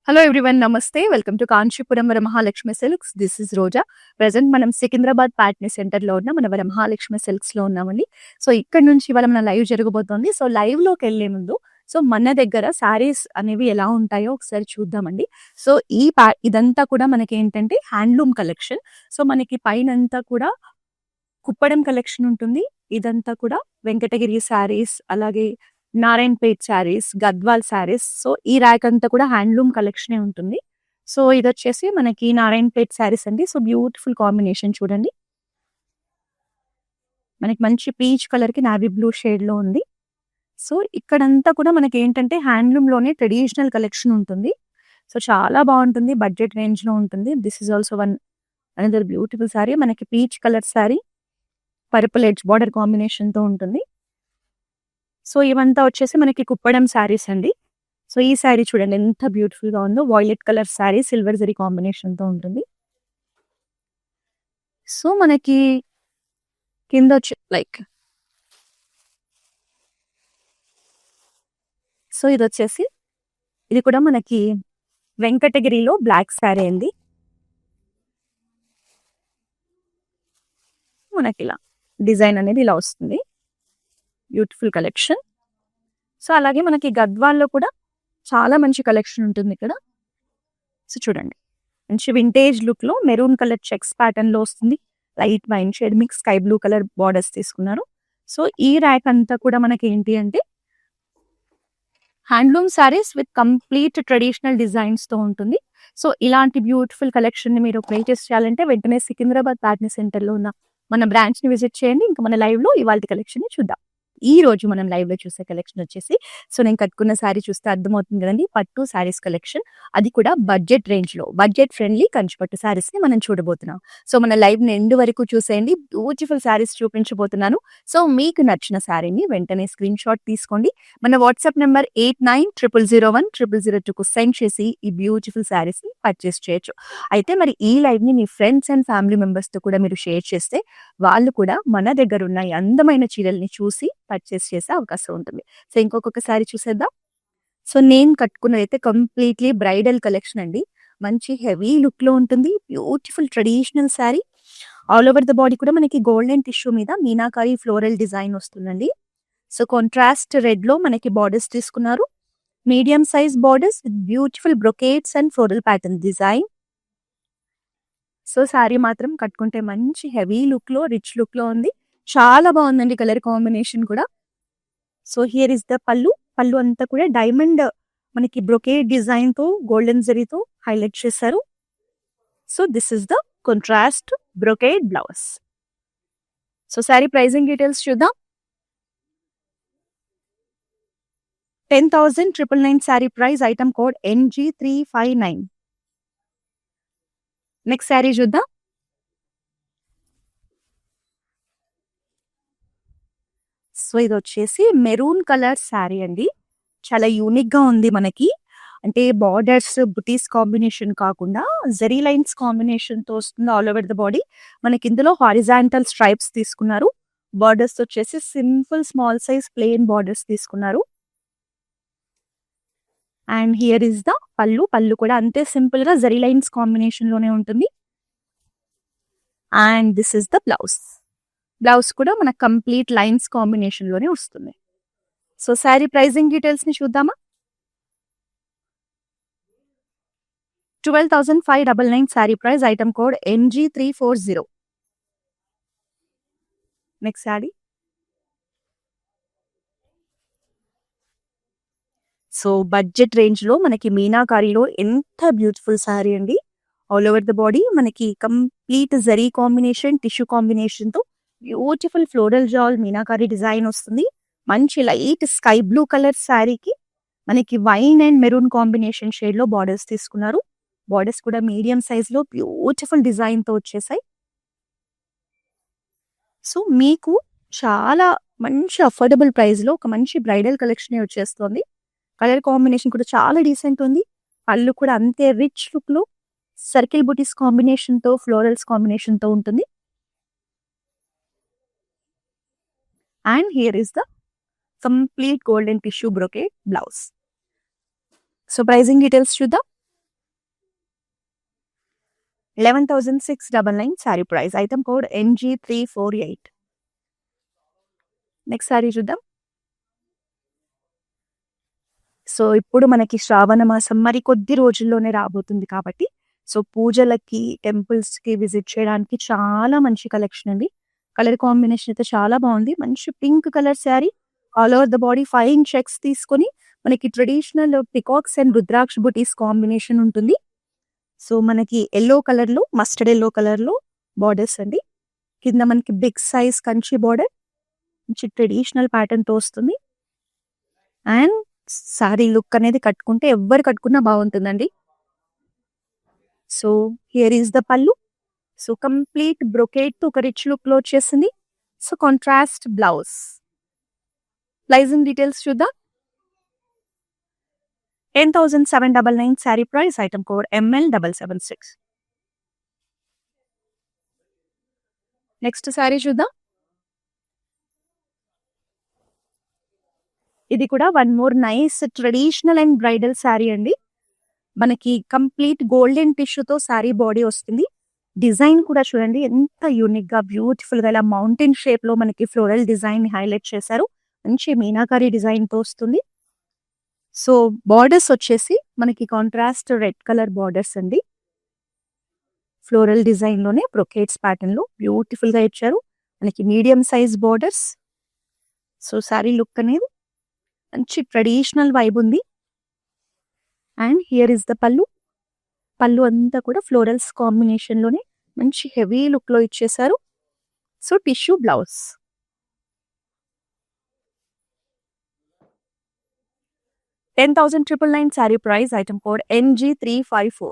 Hello everyone, నమస్తే. Welcome to Kanchipuram Varamahalakshmi silks. This is Roja. Present మనం సికింద్రాబాద్ ప్యాట్నీ సెంటర్లో ఉన్న మన వరమహాలక్ష్మి సిల్క్స్లో ఉన్నామండి. సో ఇక్కడ నుంచి ఇవాళ మన లైవ్ జరగబోతోంది. సో లైవ్లోకి వెళ్ళే ముందు సో మన దగ్గర శారీస్ అనేవి ఎలా ఉంటాయో ఒకసారి చూద్దామండి. సో ఇదంతా కూడా మనకి ఏంటంటే హ్యాండ్లూమ్ కలెక్షన్. సో మనకి పైనంతా కూడా కుప్పడం కలెక్షన్ ఉంటుంది. ఇదంతా కూడా వెంకటగిరి శారీస్, అలాగే నారాయణపేట్ శారీస్, గద్వాల్ శారీస్. సో ఈ ర్యాక్ అంతా కూడా హ్యాండ్లూమ్ కలెక్షనే ఉంటుంది. సో ఇది వచ్చేసి మనకి నారాయణపేట్ శారీస్ అండి. సో బ్యూటిఫుల్ కాంబినేషన్ చూడండి, మనకి మంచి పీచ్ కలర్ కి నావీ బ్లూ షేడ్ లో ఉంది. సో ఇక్కడంతా కూడా మనకి ఏంటంటే హ్యాండ్లూమ్ లోనే ట్రెడిషనల్ కలెక్షన్ ఉంటుంది. సో చాలా బాగుంటుంది, బడ్జెట్ రేంజ్ లో ఉంటుంది. This is also one another beautiful sari. మనకి peach colour sari purple edge border combination తో ఉంటుంది. సో ఇవంతా వచ్చేసి మనకి కుప్పడం శారీస్ అండి. సో ఈ శారీ చూడండి ఎంత బ్యూటిఫుల్ గా ఉందో. Violet colour sari silver zari combination తో ఉంటుంది. సో మనకి కింద వచ్చి లైక్ సో ఇది వచ్చేసి ఇది కూడా మనకి వెంకటగిరిలో బ్లాక్ శారీ అండి. మనకి ఇలా డిజైన్ అనేది ఇలా వస్తుంది, బ్యూటిఫుల్ కలెక్షన్. సో అలాగే మనకి గద్వాల్లో కూడా చాలా మంచి కలెక్షన్ ఉంటుంది ఇక్కడ. సో చూడండి, మంచి వింటేజ్ లుక్ లో మెరూన్ కలర్ చెక్స్ ప్యాటర్న్ లో వస్తుంది. Light wine shade mix sky blue colour borders తీసుకున్నారు. సో ఈ ర్యాక్ అంతా కూడా మనకి ఏంటి అంటే handloom saris with complete traditional designs తో ఉంటుంది. సో ఇలాంటి బ్యూటిఫుల్ కలెక్షన్ ని మీరు పర్చేస్ చేయాలంటే వెంటనే సికింద్రాబాద్ ప్యాట్నీ సెంటర్ లో ఉన్న మన బ్రాంచ్ ని విజిట్ చేయండి. ఇంకా మన లైవ్ లో ఇవాళ కలెక్షన్ ని చూద్దాం. ఈ రోజు మనం లైవ్ లో చూసే కలెక్షన్ వచ్చేసి, సో నేను కట్టుకున్న శారీ చూస్తే అర్థమవుతుంది కదండి, పట్టు శారీస్ కలెక్షన్. అది కూడా బడ్జెట్ రేంజ్ లో, బడ్జెట్ ఫ్రెండ్లీ కంచిపట్టు శారీస్ ని మనం చూడబోతున్నాం. సో మన లైవ్ ని ఎండ్ వరకు చూసేయండి, బ్యూటిఫుల్ శారీస్ చూపించబోతున్నాను. సో మీకు నచ్చిన శారీని వెంటనే స్క్రీన్ షాట్ తీసుకోండి. మన వాట్సాప్ నెంబర్ 8900010002 కు సెండ్ చేసి ఈ బ్యూటిఫుల్ శారీస్ ని పర్చేస్ చేయొచ్చు. అయితే మరి ఈ లైవ్ ని మీ ఫ్రెండ్స్ అండ్ ఫ్యామిలీ మెంబర్స్ తో కూడా మీరు షేర్ చేస్తే వాళ్ళు కూడా మన దగ్గర ఉన్న ఈ అందమైన చీరల్ని చూసి పర్చేస్ చేసే అవకాశం ఉంటుంది. సో ఇంకొక సారీ చూసేద్దాం. సో నేను కట్టుకున్నది అయితే కంప్లీట్లీ బ్రైడల్ కలెక్షన్ అండి. మంచి హెవీ లుక్ లో ఉంటుంది, beautiful traditional sari. All over the body కూడా మనకి గోల్డెన్ టిష్యూ మీద మీనాకారి ఫ్లోరల్ డిజైన్ వస్తుందండి. సో కాంట్రాస్ట్ రెడ్ లో మనకి బార్డర్స్ తీసుకున్నారు. Medium size borders with beautiful brocades and floral pattern design. So sari మాత్రం కట్టుకుంటే మంచి హెవీ లుక్ లో, రిచ్ లుక్ లో ఉంది. చాలా బాగుందండి కలర్ కాంబినేషన్ కూడా. సో హియర్ ఇస్ ద పళ్ళు. పళ్ళు అంతా కూడా డైమండ్ మనకి బ్రొకేట్ డిజైన్ తో గోల్డెన్ జరీతో హైలైట్ చేశారు. So this is the contrast brocade blouse. So sari pricing details చూద్దాం. 10,999 sari price. Item code NG359. Next sari చూద్దాం. సో ఇది వచ్చేసి మెరూన్ కలర్ శారీ అండి. చాలా యూనిక్ గా ఉంది మనకి. అంటే బార్డర్స్ బుటీస్ కాంబినేషన్ కాకుండా జరీ లైన్స్ కాంబినేషన్ తో వస్తుంది ఆల్ ఓవర్ ద బాడీ. మనకి ఇందులో హారిజాంటల్ స్ట్రైప్స్ తీసుకున్నారు. బార్డర్స్ వచ్చేసి simple small size plain borders తీసుకున్నారు. అండ్ హియర్ ఇస్ ద పళ్ళు. పళ్ళు కూడా అంతే సింపుల్ గా జరీ లైన్స్ కాంబినేషన్ లోనే ఉంటుంది. And this is the blouse. Blouse కూడా మన కంప్లీట్ లైన్స్ కాంబినేషన్ లోనే వస్తుంది. సో శారీ ప్రైజింగ్ డీటెయిల్స్ ని చూద్దామా. 12,599 sari price. Item code NG340. Next sari. So budget range లో మనకి మీనాకారిలో ఎంత బ్యూటిఫుల్ శారీ అండి. ఆల్ ఓవర్ ద బాడీ మనకి complete zari combination, tissue combination తో బ్యూటిఫుల్ ఫ్లోరల్ జాల్ మీనాకారి డిజైన్ వస్తుంది. మంచి లైట్ స్కై బ్లూ కలర్ శారీకి మనకి wine and maroon combination shade లో బార్డర్స్ తీసుకున్నారు. బార్డర్స్ కూడా మీడియం సైజ్ లో బ్యూటిఫుల్ డిజైన్ తో వచ్చేసాయి. సో మీకు చాలా మంచి అఫోర్డబుల్ ప్రైస్ లో ఒక మంచి బ్రైడల్ కలెక్షన్ వచ్చేస్తుంది. కలర్ కాంబినేషన్ కూడా చాలా డీసెంట్ ఉంది. పళ్ళు కూడా అంతే రిచ్ లుక్ లో సర్కిల్ బుటీస్ కాంబినేషన్ తో, ఫ్లోరల్స్ కాంబినేషన్ తో ఉంటుంది. And here is the complete golden tissue brocade blouse. So pricing details చూద్దాం. 11,699 sari price. Item code NG348. Next sari చూద్దాం. సో ఇప్పుడు మనకి శ్రావణ మాసం మరి కొద్ది రోజుల్లోనే రాబోతుంది కాబట్టి సో పూజలకి, టెంపుల్స్‌కి విజిట్ చేయడానికి చాలా మంచి కలెక్షన్ అండి. కలర్ కాంబినేషన్ అయితే చాలా బాగుంది. మంచి pink colour sari. All over the body fine checks తీసుకొని మనకి traditional peacocks and rudraksha buttis combination ఉంటుంది. సో మనకి యెల్లో కలర్‌లో, మస్టర్డ్ యెల్లో కలర్‌లో బార్డర్స్ అండి. కింద మనకి బిగ్ సైజ్ కంచి బార్డర్. మంచి ట్రెడిషనల్ ప్యాటర్న్‌తో వస్తుంది. అండ్ సారీ లుక్ అనేది కట్టుకుంటే ఎవ్వరు కట్టుకున్నా బాగుంటుందండి. So here is the pallu. So complete brocade ఒక రిచ్ లుక్ లో వచ్చేసింది. So contrast blouse. Pricing details చూద్దాం. 10,799 sari price. Item code ML776. Next sari చూద్దాం. ఇది కూడా one more nice traditional and bridal sari అండి. మనకి కంప్లీట్ గోల్డెన్ టిష్యూతో శారీ బాడీ వస్తుంది. డిజైన్ కూడా చూడండి ఎంత యూనిక్ గా బ్యూటిఫుల్ గా ఇలా మౌంటైన్ షేప్ లో మనకి ఫ్లోరల్ డిజైన్ హైలైట్ చేశారు. మంచి మీనాకారి డిజైన్ తో వస్తుంది. సో బార్డర్స్ వచ్చేసి మనకి కాంట్రాస్ట్ రెడ్ కలర్ బార్డర్స్ అండి. ఫ్లోరల్ డిజైన్ లోనే బ్రొకేట్స్ ప్యాటర్న్ లో బ్యూటిఫుల్ గా ఇచ్చారు. మనకి medium size borders. So sari look అనేది మంచి ట్రెడిషనల్ వైబ్ ఉంది. అండ్ హియర్ ఇస్ ద పల్లు. పల్లు అంతా కూడా ఫ్లోరల్స్ కాంబినేషన్ లోనే మంచి హెవీ లుక్ లో ఇచ్చేసారు. So tissue blouse. 10,999 sari price. Item code NG354.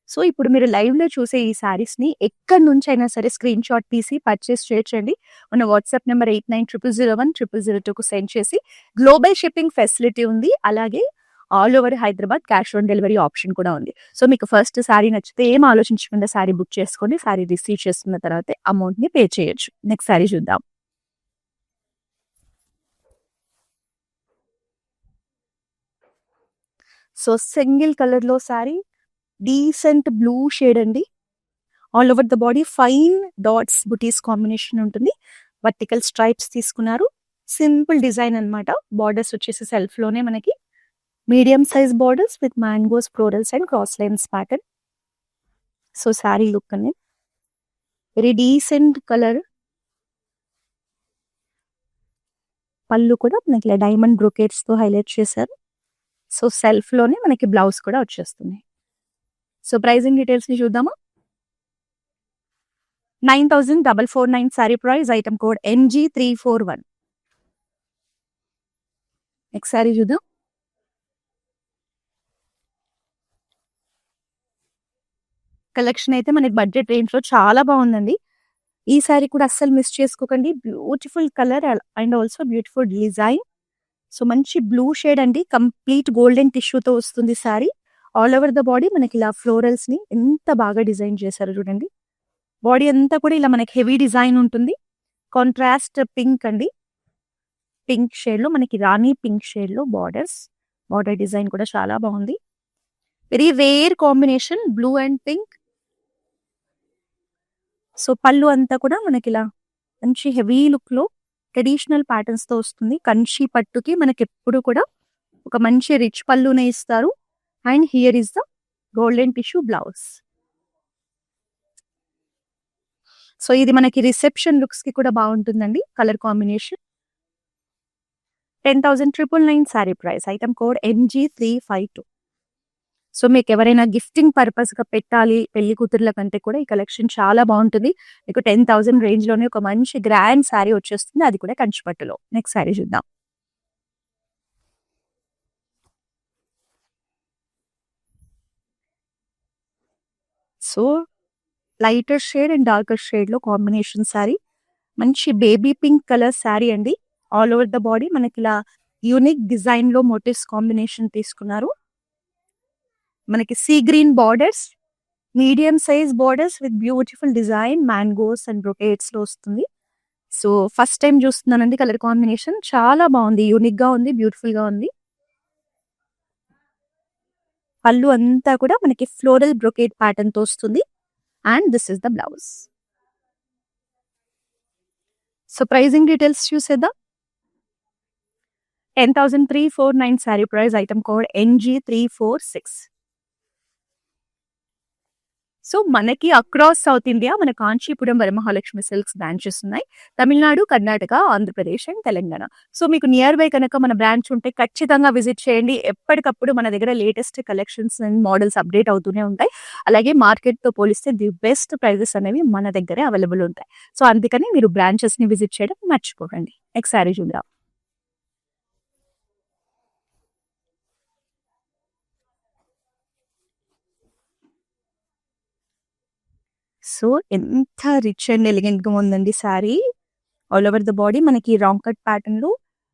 So ఇప్పుడు మీరు లైవ్ లో చూసే ఈ శారీస్ ని ఎక్కడి నుంచి అయినా సరే స్క్రీన్ షాట్ తీసి పర్చేస్ చేయొచ్చండి. మన వాట్సాప్ నెంబర్ 8900010002కు సెండ్ చేసి గ్లోబల్ షిప్పింగ్ ఫెసిలిటీ ఉంది. అలాగే all over Hyderabad cash on delivery option కూడా ఉంది. సో మీకు ఫస్ట్ శారీ నచ్చితే ఏం ఆలోచించకుండా శారీ బుక్ చేసుకొని శారీ రిసీవ్ చేసుకున్న తర్వాత అమౌంట్ ని పే చేయొచ్చు. నెక్స్ట్ శారీ చూద్దాం. సో సింగిల్ కలర్ లో శారీ. డీసెంట్ బ్లూ షేడ్ అండి. All over the body fine dots buttis combination ఉంటుంది. వర్టికల్ స్ట్రైప్స్ తీసుకున్నారు. సింపుల్ డిజైన్ అన్నమాట. బార్డర్స్ వచ్చేసి సెల్ఫ్ లోనే మనకి medium size borders with mangoes, florals and cross lines pattern. So sari look అనేది very decent colour. పళ్ళు కూడా మనకి డైమండ్ బ్రొకేట్స్ తో హైలైట్ చేశారు. సో సెల్ఫ్ లోనే మనకి బ్లౌజ్ కూడా వచ్చేస్తుంది. సో ప్రైజింగ్ డీటెయిల్స్ ని చూద్దామా. 9,449 sari price. Item code NG341. Next sari చూద్దాం. కలెక్షన్ అయితే మనకి బడ్జెట్ రేంజ్ లో చాలా బాగుందండి. ఈ శారీ కూడా అస్సలు మిస్ చేసుకోకండి. Beautiful colour and also beautiful design. So మంచి బ్లూ షేడ్ అండి. కంప్లీట్ గోల్డెన్ టిష్యూతో వస్తుంది sari. All over the body మనకి ఇలా ఫ్లోరల్స్ ని ఎంత బాగా డిజైన్ చేశారు చూడండి. బాడీ అంతా కూడా ఇలా మనకి హెవీ డిజైన్ ఉంటుంది. కాంట్రాస్ట్ పింక్ అండి. పింక్ షేడ్ లో మనకి రాణి పింక్ షేడ్ లో బార్డర్స్. బార్డర్ డిజైన్ కూడా చాలా బాగుంది. Very rare combination blue and pink. So పళ్ళు అంతా కూడా మనకి ఇలా మంచి హెవీ లుక్ లో ట్రెడిషనల్ ప్యాటర్న్స్ తో వస్తుంది. కంచి పట్టుకి మనకి ఎప్పుడు కూడా ఒక మంచి రిచ్ పళ్ళునే ఇస్తారు. And here is the golden tissue blouse. So ఇది మనకి రిసెప్షన్ లుక్స్ కి కూడా బాగుంటుందండి. Colour combination. 10,999 sari price. Item code NG352. So మీకు ఎవరైనా గిఫ్టింగ్ పర్పస్ గా పెట్టాలి పెళ్లి కూతుర్ల కంటే కూడా ఈ కలెక్షన్ చాలా బాగుంటుంది. మీకు 10,000 రేంజ్ లోనే ఒక మంచి గ్రాండ్ శారీ వచ్చేస్తుంది. అది కూడా కంచిపట్టులో. నెక్స్ట్ శారీ చూద్దాం. So lighter shade and darker shade లో కాంబినేషన్ శారీ. మంచి బేబీ పింక్ కలర్ శారీ అండి. ఆల్ ఓవర్ ద బాడీ మనకి ఇలా యూనిక్ డిజైన్ లో మోటివ్స్ కాంబినేషన్ తీసుకున్నారు. మనకి sea green borders, medium size borders with beautiful design mangoes and brocades లో వస్తుంది. సో ఫస్ట్ టైం చూస్తున్నానండి కలర్ కాంబినేషన్. చాలా బాగుంది. యూనిక్ గా ఉంది. బ్యూటిఫుల్ గా ఉంది. పళ్ళు అంతా కూడా మనకి ఫ్లోరల్ బ్రొకేట్ ప్యాటర్న్ తో వస్తుంది. And this is the blouse. So pricing details చూసేద్దాం. 10,349 sari price, item code NG346. So మనకి అక్రాస్ సౌత్ ఇండియా మన కాంచీపురం వరమహాలక్ష్మి సిల్క్స్ బ్రాంచెస్ ఉన్నాయి. తమిళనాడు, కర్ణాటక, ఆంధ్రప్రదేశ్ అండ్ తెలంగాణ. సో మీకు నియర్ బై కనుక మన బ్రాంచ్ ఉంటే ఖచ్చితంగా విజిట్ చేయండి. ఎప్పటికప్పుడు మన దగ్గర latest collections and models update అవుతూనే ఉంటాయి. అలాగే మార్కెట్తో పోలిస్తే ది బెస్ట్ ప్రైజెస్ అనేవి మన దగ్గరే అవైలబుల్ ఉంటాయి. సో అందుకని మీరు బ్రాంచెస్ని విజిట్ చేయడం మర్చిపోకండి. నెక్స్ట్ శారీ చూద్దాం. సో ఎంత రిచ్ అండ్ ఎలిగెంట్ గా ఉందండి sari. All over the body మనకి రాంగ్ కట్ ప్యాటర్న్ లో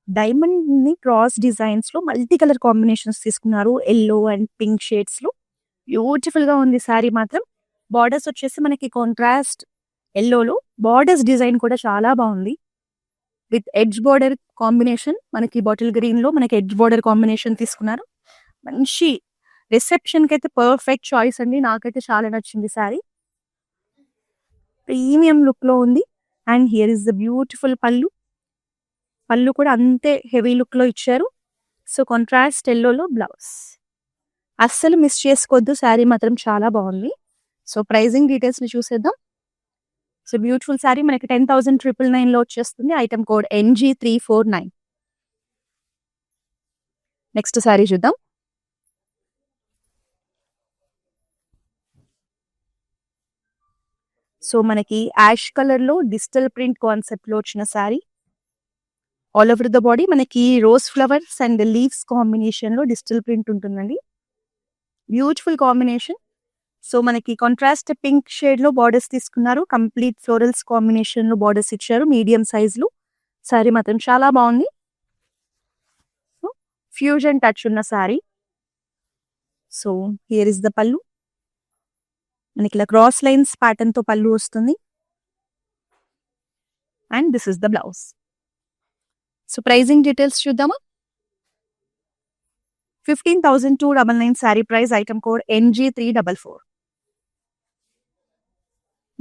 డైమండ్ ని క్రాస్ డిజైన్స్ లో మల్టీ కలర్ కాంబినేషన్స్ తీసుకున్నారు. ఎల్లో అండ్ పింక్ షేడ్స్ లో బ్యూటిఫుల్ గా ఉంది శారీ మాత్రం. బార్డర్స్ వచ్చేసి మనకి కాంట్రాస్ట్ ఎల్లోలో బార్డర్స్ డిజైన్ కూడా చాలా బాగుంది. విత్ ఎడ్జ్ బార్డర్ కాంబినేషన్, మనకి బాటిల్ గ్రీన్ లో మనకి ఎడ్జ్ బార్డర్ కాంబినేషన్ తీసుకున్నారు. మంచి రిసెప్షన్ కి అయితే పర్ఫెక్ట్ చాయిస్ అండి. నాకైతే చాలా నచ్చింది శారీ. ప్రీమియం లుక్ లో ఉంది. And here is the beautiful పళ్ళు. పళ్ళు కూడా అంతే హెవీ లుక్ లో ఇచ్చారు. సో కాంట్రాస్ట్ ఎల్లోలో బ్లౌజ్. అస్సలు మిస్ చేసుకోవద్దు, శారీ మాత్రం చాలా బాగుంది. సో ప్రైజింగ్ డీటెయిల్స్ ని చూసేద్దాం. సో బ్యూటిఫుల్ శారీ మనకి 10,999 లో వచ్చేస్తుంది. Item code NG349. Next sari చూద్దాం. సో మనకి యాష్ కలర్ లో డిజిటల్ ప్రింట్ కాన్సెప్ట్ లో వచ్చిన sari. All over the body మనకి rose flowers and leaves combination లో డిజిటల్ ప్రింట్ ఉంటుందండి. Beautiful combination. సో మనకి కాంట్రాస్ట్ పింక్ షేడ్ లో బార్డర్స్ తీసుకున్నారు. కంప్లీట్ ఫ్లోరల్స్ కాంబినేషన్ లో బార్డర్స్ ఇచ్చారు మీడియం సైజ్ లో. శారీ మాత్రం చాలా బాగుంది. ఫ్యూజన్ టచ్ ఉన్న sari. So here is the పళ్ళు. మనకి ఇలా క్రాస్ లైన్స్ ప్యాటర్న్ తో పళ్ళు వస్తుంది. And this is the blouse. So pricing details చూద్దామా. 15,299 sari price, item code NG344.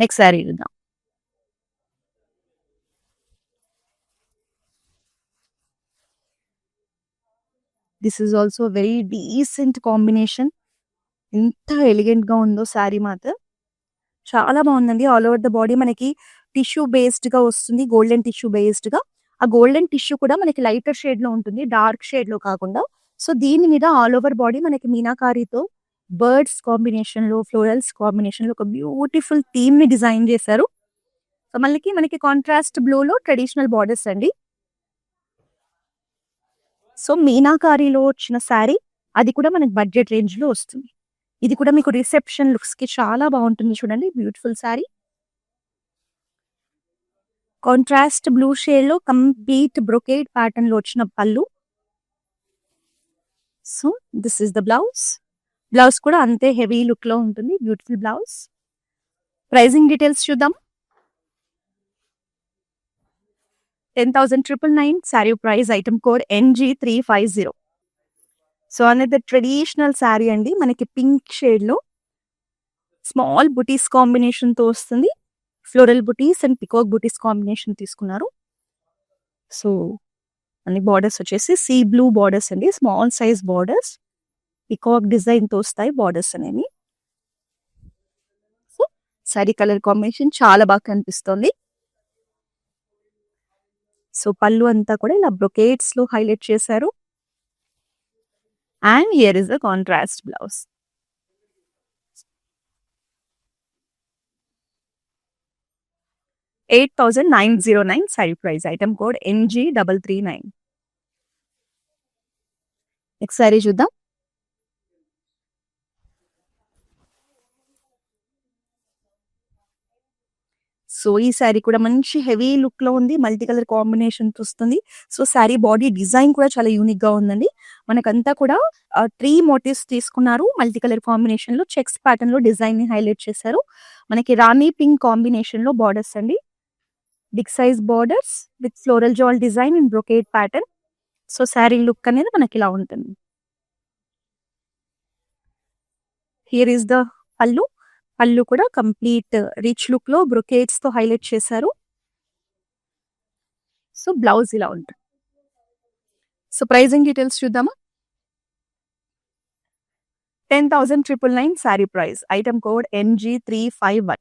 Next sari చూద్దాం. This is also very decent combination. ఎంత ఎలిగెంట్ గా ఉందో శారీ మాత్రం చాలా బాగుందండి. ఆల్ ఓవర్ ద బాడీ మనకి టిష్యూ బేస్డ్ గా వస్తుంది, గోల్డెన్ టిష్యూ బేస్డ్ గా. ఆ గోల్డెన్ టిష్యూ కూడా మనకి లైటర్ షేడ్ లో ఉంటుంది, డార్క్ షేడ్ లో కాకుండా. సో దీని మీద ఆల్ ఓవర్ బాడీ మనకి మీనాకారితో బర్డ్స్ కాంబినేషన్ లో, ఫ్లోరల్స్ కాంబినేషన్ లో ఒక బ్యూటిఫుల్ థీమ్ ని డిజైన్ చేశారు. సో మనకి కాంట్రాస్ట్ బ్లూ లో ట్రెడిషనల్ బార్డర్స్ అండి. సో మీనాకారిలో వచ్చిన శారీ, అది కూడా మనకి బడ్జెట్ రేంజ్ లో వస్తుంది. ఇది కూడా మీకు రిసెప్షన్ లుక్స్ కి చాలా బాగుంటుంది. చూడండి beautiful sari. Contrast blue shade లో కంప్లీట్ బ్రొకేడ్ ప్యాటర్న్ లో వచ్చిన పళ్ళు. So this is the blouse. Blouse కూడా అంతే హెవీ లుక్ లో ఉంటుంది. Beautiful blouse. ప్రైజింగ్ డీటెయిల్స్ చూద్దాం. 10,999 sari price, item code NG350. So అనేది ట్రెడిషనల్ శారీ అండి. మనకి పింక్ షేడ్ లో స్మాల్ బుటీస్ కాంబినేషన్ తో వస్తుంది. Floral buttis and peacock buttis combination తీసుకున్నారు. సో అన్ని బార్డర్స్ వచ్చేసి సీ బ్లూ బార్డర్స్ అండి. Small size borders, peacock design తో వస్తాయి బార్డర్స్ అనేవి. సో శారీ కలర్ కాంబినేషన్ చాలా బాగా కనిపిస్తుంది. సో పళ్ళు అంతా కూడా ఇలా బ్రొకేట్స్ లో హైలైట్ చేశారు. And here is the contrast blouse. $8,909 sari price, item code NG339. Next sari చూద్దాం. సో ఈ శారీ కూడా మంచి హెవీ లుక్ లో ఉంది. మల్టీ కలర్ కాంబినేషన్ వస్తుంది. సో శారీ బాడీ డిజైన్ కూడా చాలా యూనిక్ గా ఉందండి. మనకంతా కూడా 3 మోటివ్స్ తీసుకున్నారు. మల్టీ కలర్ కాంబినేషన్ లో చెక్స్ ప్యాటర్న్ లో డిజైన్ ని హైలైట్ చేశారు. మనకి రాణి పింక్ కాంబినేషన్ లో బార్డర్స్ అండి. Big size borders with floral jaal design in brocade pattern. So sari look అనేది మనకి ఇలా ఉంటుంది. హియర్ ఈస్ ద పళ్ళు. పళ్ళు కూడా కంప్లీట్ రిచ్ లుక్ లో బ్రొకేట్స్ తో హైలైట్ చేశారు. సో బ్లౌజ్ ఇలా ఉంటుంది. సో ప్రైజింగ్ డీటెయిల్స్ చూద్దామా. 10,999 sari price. Item code NG351.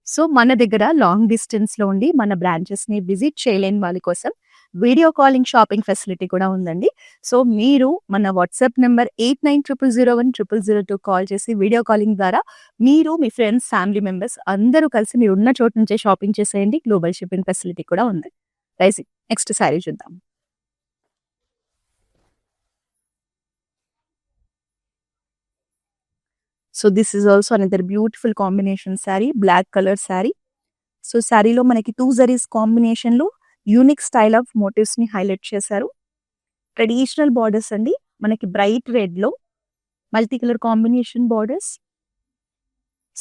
So మన దగ్గర లాంగ్ డిస్టెన్స్ లో ఉండి మన బ్రాంచెస్ ని విజిట్ చేయలేని వాళ్ళ కోసం వీడియో కాలింగ్ షాపింగ్ ఫెసిలిటీ కూడా ఉందండి. సో మీరు మన వాట్సాప్ నెంబర్ 8900010002 కాల్ చేసి వీడియో కాలింగ్ ద్వారా మీరు, మీ ఫ్రెండ్స్, ఫ్యామిలీ మెంబర్స్ అందరూ కలిసి మీరు ఉన్న చోటు నుంచే షాపింగ్ చేసేయండి. గ్లోబల్ షిప్పింగ్ ఫెసిలిటీ కూడా ఉంది. రైట్, నెక్స్ట్ శారీ చూద్దాం. So this is also another beautiful combination sari, black colour sari. So శారీలో మనకి 2 జరీస్ కాంబినేషన్ లో యూనిక్ స్టైల్ ఆఫ్ మోటివ్స్ ని హైలైట్ చేశారు. ట్రెడిషనల్ బార్డర్స్ అండి, మనకి బ్రైట్ రెడ్ లో multi colour combination borders.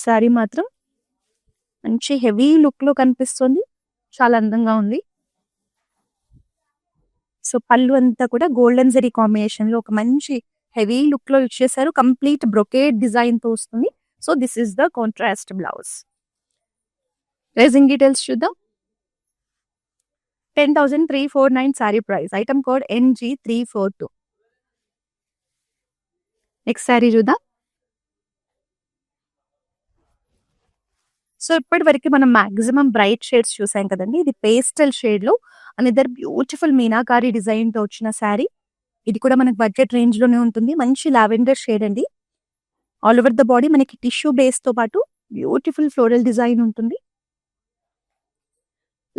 Sari మాత్రం మంచి హెవీ లుక్ లో కనిపిస్తుంది, చాలా అందంగా ఉంది. సో పళ్ళు అంతా కూడా గోల్డెన్ జరీ కాంబినేషన్ లో ఒక మంచి హెవీ లుక్ లో ఇచ్చేసారు. కంప్లీట్ బ్రొకేట్ డిజైన్ తో వస్తుంది. So this is the contrast blouse. Pricing details చూద్దాం. 10,349 sari price. Item code NG342. Next sari చూద్దాం. సో ఇప్పటి వరకు మనం మాక్సిమం బ్రైట్ షేడ్స్ చూసాం కదండి. ఇది పేస్టల్ షేడ్ లో అనదర్ బ్యూటిఫుల్ మీనాకారి డిజైన్ తో వచ్చిన శారీ. ఇది కూడా మనకి బడ్జెట్ రేంజ్ లోనే ఉంటుంది. మంచి లావెండర్ షేడ్ అండి. ఆల్ ఓవర్ ద బాడీ మనకి టిష్యూ బేస్ తో పాటు బ్యూటిఫుల్ ఫ్లోరల్ డిజైన్ ఉంటుంది.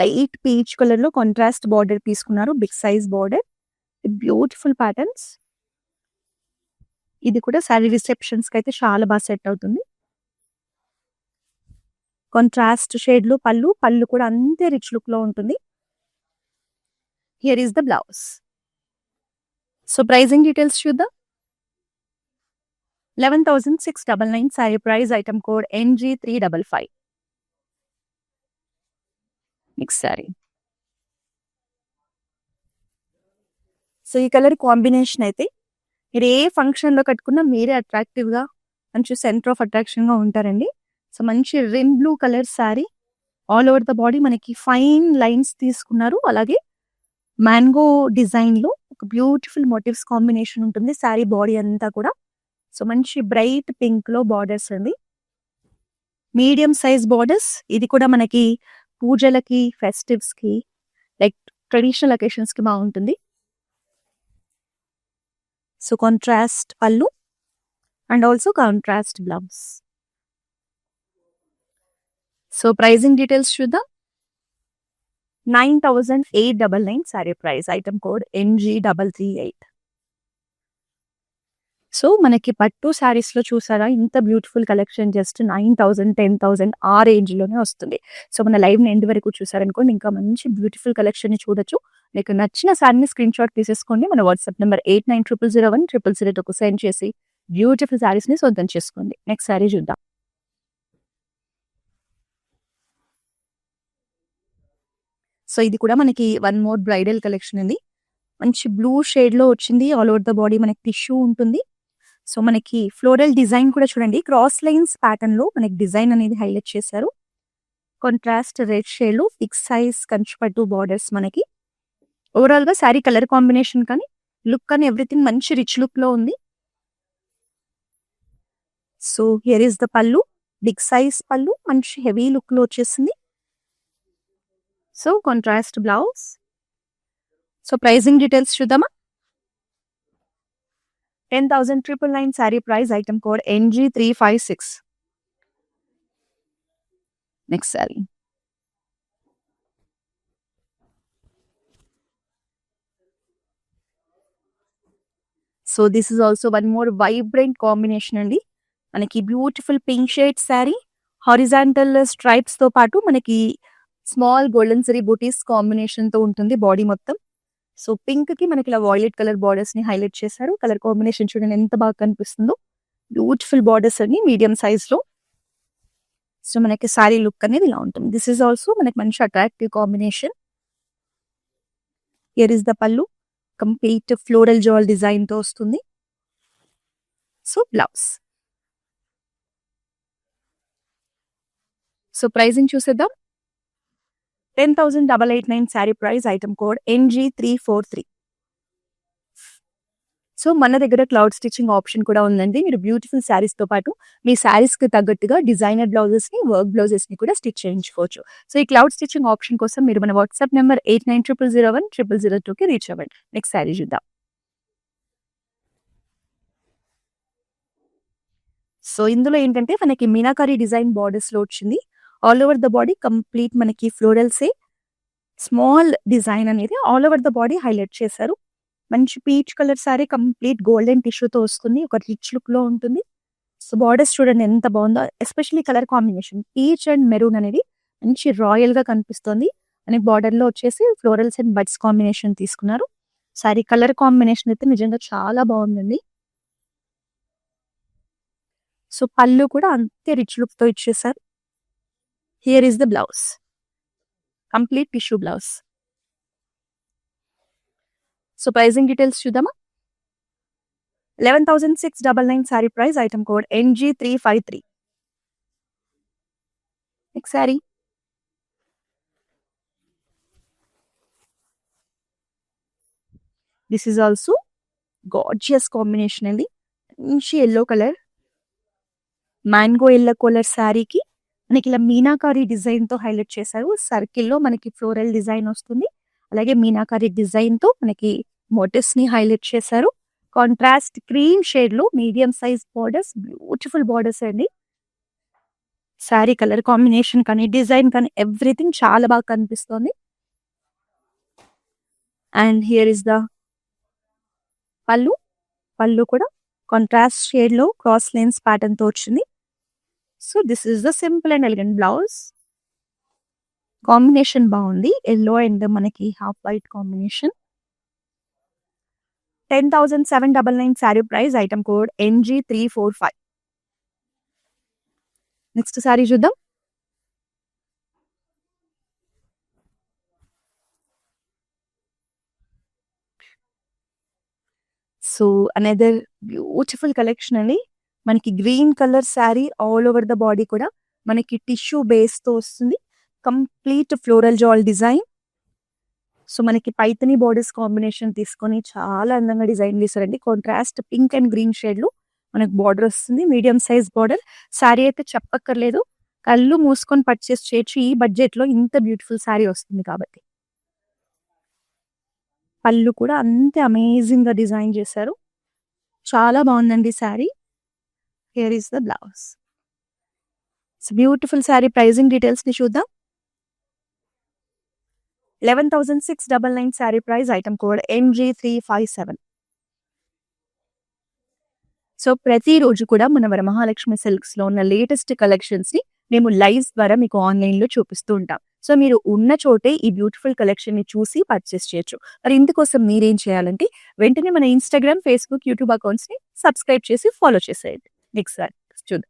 లైట్ పీచ్ కలర్ లో కాంట్రాస్ట్ బార్డర్ తీసుకున్నారు, big size border, beautiful patterns. ఇది కూడా శారీ రిసెప్షన్స్ కి అయితే చాలా బాగా సెట్ అవుతుంది. కాంట్రాస్ట్ షేడ్ లో పళ్ళు, పళ్ళు కూడా అంతే రిచ్ లుక్ లో ఉంటుంది. Here is the blouse. So pricing details చూద్దాం. 11,699 sari price. Item code NG355. Next sari. So ఈ కలర్ కాంబినేషన్ అయితే మీరు ఏ ఫంక్షన్ లో కట్టుకున్నా మీరే అట్రాక్టివ్ గా మంచి సెంటర్ ఆఫ్ అట్రాక్షన్ గా ఉంటారండి. సో మంచి rim blue colour sari. All over the body మనకి ఫైన్ లైన్స్ తీసుకున్నారు. అలాగే మ్యాంగో డిజైన్ లో ఒక బ్యూటిఫుల్ మోటివ్స్ కాంబినేషన్ ఉంటుంది శారీ బాడీ అంతా కూడా. సో మంచి బ్రైట్ పింక్ లో బార్డర్స్ అండి, మీడియం సైజ్ బార్డర్స్. ఇది కూడా మనకి పూజలకి, ఫెస్టివ్స్ కి, లైక్ ట్రెడిషనల్ అకేషన్స్ కి బాగుంటుంది. So contrast pallu and also contrast blouse. So pricing details చూద్దాం. 9,899 sari price. Item code NG338. So మనకి పట్టు శారీస్ లో చూసారా ఇంత బ్యూటిఫుల్ కలెక్షన్ జస్ట్ 9,000, 10,000 ఆ రేంజ్ లోనే వస్తుంది. సో మన లైవ్ ని ఎండ్ వరకు చూసారనుకోండి, ఇంకా మంచి బ్యూటిఫుల్ కలెక్షన్ ని చూడొచ్చు. మీకు నచ్చిన శారీని స్క్రీన్ షాట్ తీసేసుకోండి. మన వాట్సాప్ నెంబర్ 8900010002 సెండ్ చేసి బ్యూటిఫుల్ శారీస్ ని సొంతం చేసుకోండి. నెక్స్ట్ శారీ చూద్దాం. సో ఇది కూడా మనకి వన్ మోర్ బ్రైడల్ కలెక్షన్ అండి. మంచి బ్లూ షేడ్ లో వచ్చింది. ఆల్ ఓవర్ ద బాడీ మనకి టిష్యూ ఉంటుంది. సో మనకి ఫ్లోరల్ డిజైన్ కూడా చూడండి, క్రాస్ లైన్స్ ప్యాటర్న్ లో మనకి డిజైన్ అనేది హైలైట్ చేశారు. కాంట్రాస్ట్ రెడ్ షేడ్ లో బిగ్ సైజ్ కంచిపట్టు బార్డర్స్ మనకి. ఓవరాల్ గా శారీ కలర్ కాంబినేషన్ కానీ లుక్ కానీ ఎవ్రీథింగ్ మంచి రిచ్ లుక్ లో ఉంది. So here is the pallu, big size pallu, మంచి హెవీ లుక్ లో వచ్చేసింది. So contrast blouse. So pricing details చూద్దామా. 10,999 sari price. Item code NG356. Next sari. So this is also one more vibrant combination అండి. మనకి beautiful pink shade sari, horizontal stripes తో పాటు మనకి small golden zari బూటీస్ combination తో ఉంటుంది బాడీ మొత్తం. సో పింక్ కి మనకి ఇలా వాయిలెట్ కలర్ బార్డర్స్ ని హైలైట్ చేశారు. కలర్ కాంబినేషన్ చూడండి ఎంత బాగా కనిపిస్తుందో. బ్యూటిఫుల్ బార్డర్స్ అన్ని మీడియం సైజ్ లో. సో మనకి సారీ లుక్ అనేది ఇలా ఉంటుంది. దిస్ ఈస్ ఆల్సో మనకి మంచి attractive combination. Here is the పళ్ళు, కంప్లీట్ ఫ్లోరల్ జాల్ డిజైన్ తో వస్తుంది. So blouse. సో ప్రైజింగ్ చూసేద్దాం. 10,889 sari price, item code NG343. So మన దగ్గర క్లౌడ్ స్టిచ్చింగ్ ఆప్షన్ కూడా ఉందండి. మీరు బ్యూటిఫుల్ శారీస్ తో పాటు మీ శారీస్ కి తగ్గట్టుగా డిజైనర్ బ్లౌజెస్ ని, వర్క్ బ్లౌజెస్ ని కూడా స్టిచ్ చేయించుకోవచ్చు. సో ఈ క్లౌడ్ స్టిచ్చింగ్ ఆప్షన్ కోసం మీరు మన వాట్సాప్ నెంబర్ 8900010002 కి రీచ్ అవ్వండి. నెక్స్ట్ శారీ చూద్దాం. సో ఇందులో ఏంటంటే మనకి మీనాకారి డిజైన్ బార్డర్స్ లో వచ్చింది. All over the body complete మనకి ఫ్లోరల్సే స్మాల్ డిజైన్ అనేది all over the body highlight చేశారు. మంచి peach colour sari, complete golden టిష్యూతో వస్తుంది. ఒక రిచ్ లుక్ లో ఉంటుంది. సో బార్డర్స్ చూడండి ఎంత బాగుందో. Especially colour combination peach and maroon అనేది మంచి రాయల్ గా కనిపిస్తుంది. అని బార్డర్ లో వచ్చేసి ఫ్లోరల్స్ అండ్ బడ్స్ కాంబినేషన్ తీసుకున్నారు. సారీ కలర్ కాంబినేషన్ అయితే నిజంగా చాలా బాగుందండి. సో పళ్ళు కూడా అంతే రిచ్ లుక్ తో ఇచ్చేసారు. Here is the blouse, complete tissue blouse. So pricing details చూద్దామా. 11,699 sari price, item code NG353. Next sari. This is also gorgeous combination అండి. మంచి yellow colour, mango yellow colour శారీకి మనకి ఇలా మీనాకారి డిజైన్ తో హైలైట్ చేశారు. సర్కిల్ లో మనకి ఫ్లోరల్ డిజైన్ వస్తుంది. అలాగే మీనాకారి డిజైన్ తో మనకి మోటివ్స్ ని హైలైట్ చేశారు. కాంట్రాస్ట్ క్రీమ్ షేడ్ లో medium size borders, beautiful borders అండి. శారీ కలర్ కాంబినేషన్ కానీ, డిజైన్ కానీ ఎవ్రీథింగ్ చాలా బాగా కనిపిస్తుంది. అండ్ హియర్ ఇస్ ద పళ్ళు. పళ్ళు కూడా కాంట్రాస్ట్ షేడ్ లో క్రాస్ లైన్స్ ప్యాటర్న్ తో వచ్చింది. So this is the simple and elegant blouse. Combination బాగుంది, ఎల్లో అండ్ మనకి half white combination. 10,799 sari price, item code NG345. Next sari చూద్దాం. సో అనదర్ బ్యూటిఫుల్ కలెక్షన్ అండి. మనకి green colour sari all over the body కూడా మనకి tissue base తో వస్తుంది. Complete floral jaal design. So మనకి పైతని బార్డర్స్ కాంబినేషన్ తీసుకొని చాలా అందంగా డిజైన్ చేశారండి. Contrast pink and green shade లో మనకి బార్డర్ వస్తుంది. Medium size border. శారీ అయితే చెప్పక్కర్లేదు, కళ్ళు మూసుకొని పర్చేస్ చేయొచ్చు. ఈ బడ్జెట్ లో ఇంత బ్యూటిఫుల్ శారీ వస్తుంది కాబట్టి. పళ్ళు కూడా అంతే అమేజింగ్ గా డిజైన్ చేశారు. చాలా బాగుందండి sari. Here is the blouse. Beautiful sari pricing details ని చూద్దాం. 11,699 sari price, item code NG357. So ప్రతిరోజు కూడా మన వరమహాలక్ష్మి సిల్క్స్ లో ఉన్న లేటెస్ట్ కలెక్షన్స్ ని మేము లైవ్స్ ద్వారా మీకు ఆన్లైన్ లో చూపిస్తూ ఉంటాం. సో మీరు ఉన్న చోటే ఈ బ్యూటిఫుల్ కలెక్షన్ ని చూసి పర్చేస్ చేయొచ్చు. మరి ఇందుకోసం మీరేం చేయాలంటే వెంటనే మన ఇన్స్టాగ్రామ్, ఫేస్బుక్, యూట్యూబ్ అకౌంట్స్ ని సబ్స్క్రైబ్ చేసి ఫాలో చేసేయండి. నెక్స్ట్ సార్ చూద్దాం.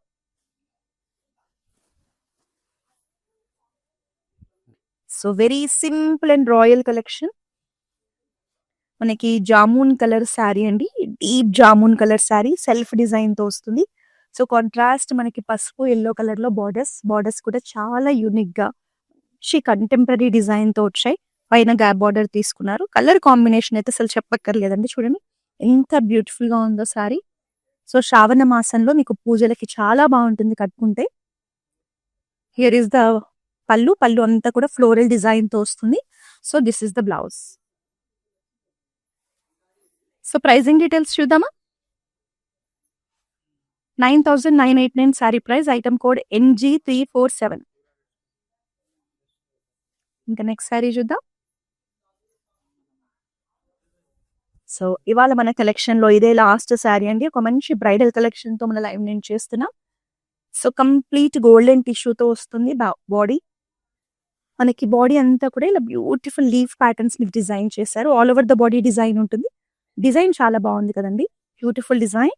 So very simple and royal collection. మనకి జామున్ కలర్ శారీ అండి. Deep jamun colour sari, self design తో వస్తుంది. సో కాంట్రాస్ట్ మనకి పసుపు ఎల్లో కలర్ లో బార్డర్స్ కూడా చాలా యూనిక్ గా కంటెంపరీ డిజైన్ తో వచ్చాయి. పైన గ్యాప్ బార్డర్ తీసుకున్నారు. కలర్ కాంబినేషన్ అయితే అసలు చెప్పక్కర్లేదండి. చూడండి ఎంత బ్యూటిఫుల్ గా ఉందో శారీ. సో శ్రావణ మాసంలో మీకు పూజలకి చాలా బాగుంటుంది కట్టుకుంటే. హియర్ ఇస్ ద పళ్ళు. పళ్ళు అంతా కూడా ఫ్లోరల్ డిజైన్ తో వస్తుంది. So this is the blouse. So pricing details చూద్దామా. 9,989 sari price, item code NG347. ఇంకా నెక్స్ట్ శారీ చూద్దాం. సో ఇవాళ మన కలెక్షన్ లో ఇదే లాస్ట్ శారీ అండి. ఒక మంచి బ్రైడల్ కలెక్షన్ తో మన లైవ్ నేను చేస్తున్నా. సో కంప్లీట్ గోల్డెన్ టిష్యూతో వస్తుంది బాడీ. మనకి బాడీ అంతా కూడా ఇలా బ్యూటిఫుల్ లీఫ్ ప్యాటర్న్స్ మీకు డిజైన్ చేశారు. All over the body design ఉంటుంది. డిజైన్ చాలా బాగుంది కదండి, beautiful design.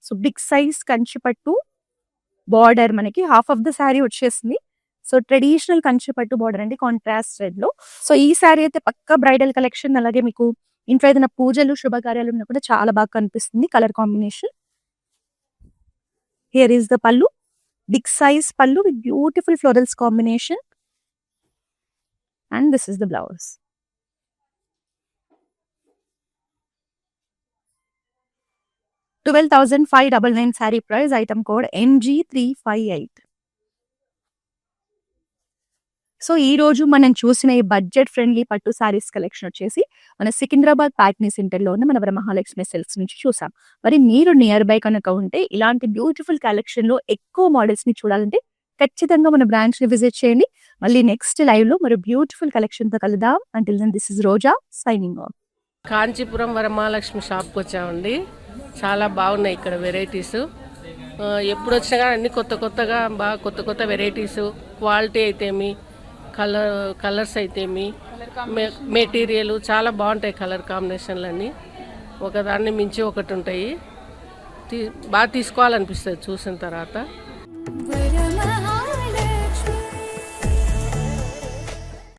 So big size Kanchipattu border మనకి హాఫ్ ఆఫ్ ద శారీ వచ్చేసింది. సో ట్రెడిషనల్ కంచిపట్టు బార్డర్ అండి, కాంట్రాస్ట్ రెడ్ లో. సో ఈ శారీ అయితే పక్కా బ్రైడల్ కలెక్షన్. అలాగే మీకు ఇంట్లో ఏదైనా పూజలు శుభకార్యాలు ఉన్నా కూడా చాలా బాగా కనిపిస్తుంది colour combination. Here is the pallu, big size పళ్ళు with beautiful florals combination, and this is the blouse. $12,599 sari price, item code NG358. So ఈ రోజు మనం చూసిన ఈ బడ్జెట్ ఫ్రెండ్లీ పట్టు సారీస్ కలెక్షన్ వచ్చేసి మన సికింద్రాబాద్ ప్యాట్నీ సెంటర్లో ఉన్న మన వరమహాలక్ష్మి సెల్స్ నుంచి చూసాం. మరి మీరు నియర్ బై కనుక ఉంటే ఇలాంటి బ్యూటిఫుల్ కలెక్షన్లో ఎక్కువ మోడల్స్ని చూడాలంటే ఖచ్చితంగా మన బ్రాంచ్ని విజిట్ చేయండి. మళ్ళీ నెక్స్ట్ లైవ్లో మరి బ్యూటిఫుల్ కలెక్షన్తో కలుద్దాం. Until then this is Roja signing off. Kanchipuram Varamahalakshmi షాప్కి వచ్చామండి. చాలా బాగున్నాయి ఇక్కడ వెరైటీస్. ఎప్పుడు వచ్చినా కానీ అన్ని కొత్తగా బాగా కొత్త వెరైటీస్, క్వాలిటీ అయితేమి, కలర్స్ అయితేమి, మెటీరియల్ చాలా బాగుంటాయి. కలర్ కాంబినేషన్లు అన్నీ ఒకదాన్ని మించి ఒకటి ఉంటాయి. బాగా తీసుకోవాలనిపిస్తుంది చూసిన తర్వాత.